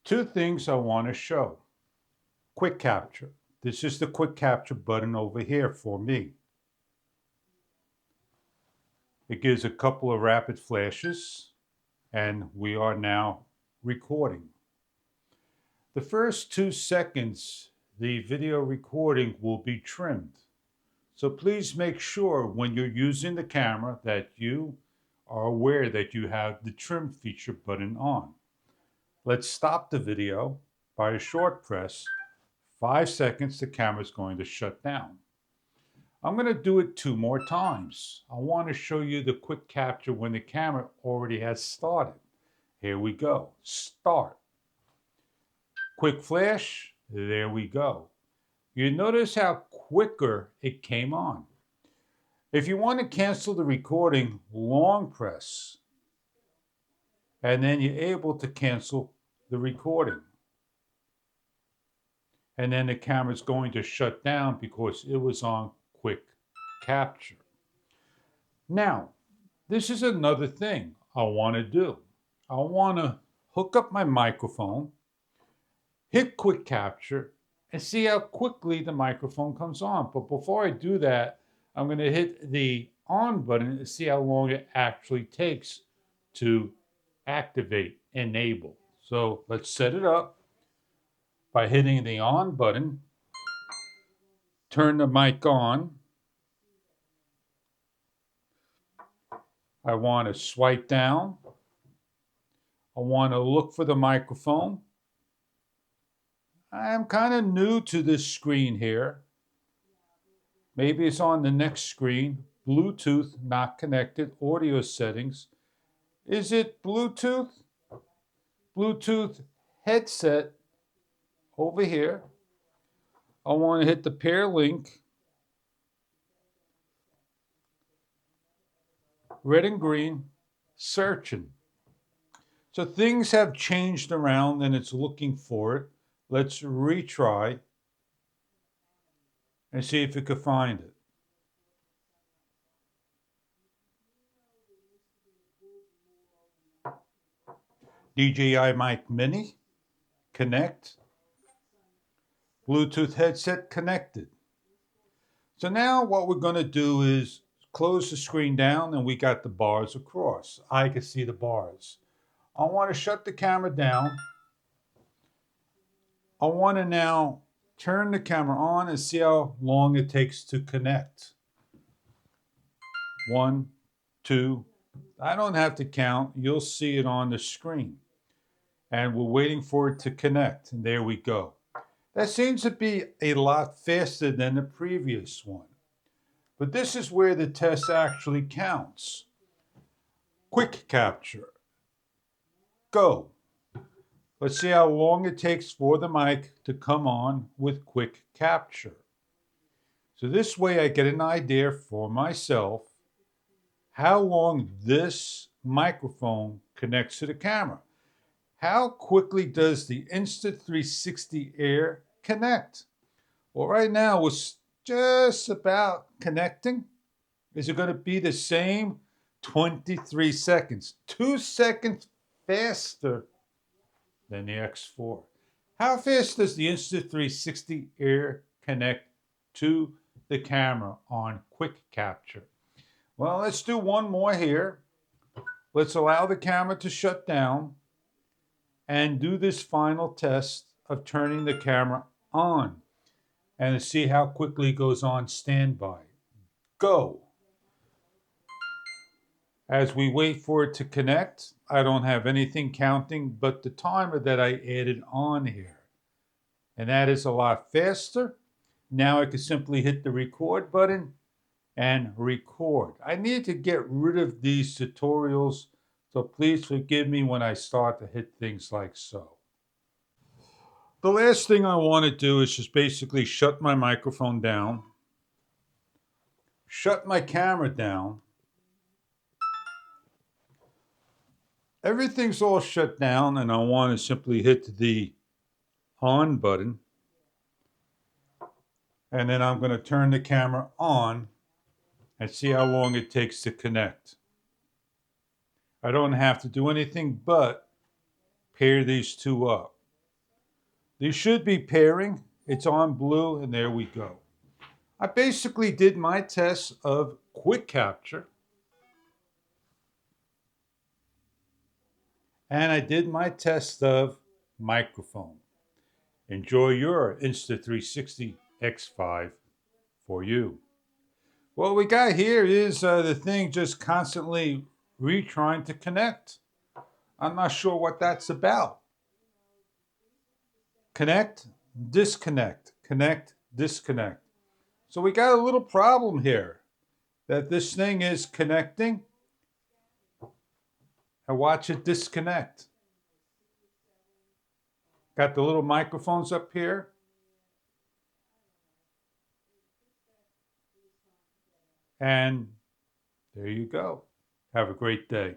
Two things I want to show. Quick capture. This is the quick capture button over here for me. It gives a couple of rapid flashes, and we are now recording. The first 2 seconds, the video recording will be trimmed. So please make sure when you're using the camera that you are aware that you have the trim feature button on. Let's stop the video by a short press. 5 seconds, the camera's going to shut down. I'm going to do it 2 more times. I want to show you the quick capture when the camera already has started. Here we go. Start. Quick flash. There we go. You notice how quicker it came on. If you want to cancel the recording, long press. And then you're able to cancel the recording. And then the camera's going to shut down because it was on quick capture. Now, this is another thing I want to do. I want to hook up my microphone, hit quick capture, and see how quickly the microphone comes on. But before I do that, I'm going to hit the on button to see how long it actually takes to activate, enable. So let's set it up by hitting the on button, turn the mic on. I want to swipe down. I want to look for the microphone. I'm kind of new to this screen here. Maybe it's on the next screen. Bluetooth not connected, audio settings. Is it Bluetooth? Bluetooth headset over here. I want to hit the pair link. Red and green, searching. So things have changed around and it's looking for it. Let's retry and see if it could find it. DJI Mic Mini, connect. Bluetooth headset connected. So now what we're going to do is close the screen down and we got the bars across. I can see the bars. I want to shut the camera down. I want to now turn the camera on and see how long it takes to connect. 1, 2. I don't have to count. You'll see it on the screen. And we're waiting for it to connect. And there we go. That seems to be a lot faster than the previous one. But this is where the test actually counts. Quick capture. Go. Let's see how long it takes for the mic to come on with quick capture. So this way I get an idea for myself how long this microphone connects to the camera. How quickly does the Insta360 Air connect? Well, right now it's just about connecting. Is it going to be the same? 23 seconds. 2 seconds faster than the X4. How fast does the Insta360 Air connect to the camera on quick capture? Well, let's do one more here. Let's allow the camera to shut down and do this final test of turning the camera on and see how quickly it goes on standby. Go. As we wait for it to connect, I don't have anything counting but the timer that I added on here. And that is a lot faster. Now I can simply hit the record button and record. I need to get rid of these tutorials, so please forgive me when I start to hit things like so. The last thing I want to do is just basically shut my microphone down, shut my camera down. Everything's all shut down and I want to simply hit the on button. And then I'm going to turn the camera on and see how long it takes to connect. I don't have to do anything but pair these two up. These should be pairing. It's on blue, and there we go. I basically did my test of quick capture, and I did my test of microphone. Enjoy your Insta360 X5 for you. What we got here is the thing just constantly retrying to connect. I'm not sure what that's about. Connect, disconnect, connect, disconnect. So we got a little problem here that this thing is connecting and watch it disconnect. Got the little microphones up here. And there you go. Have a great day.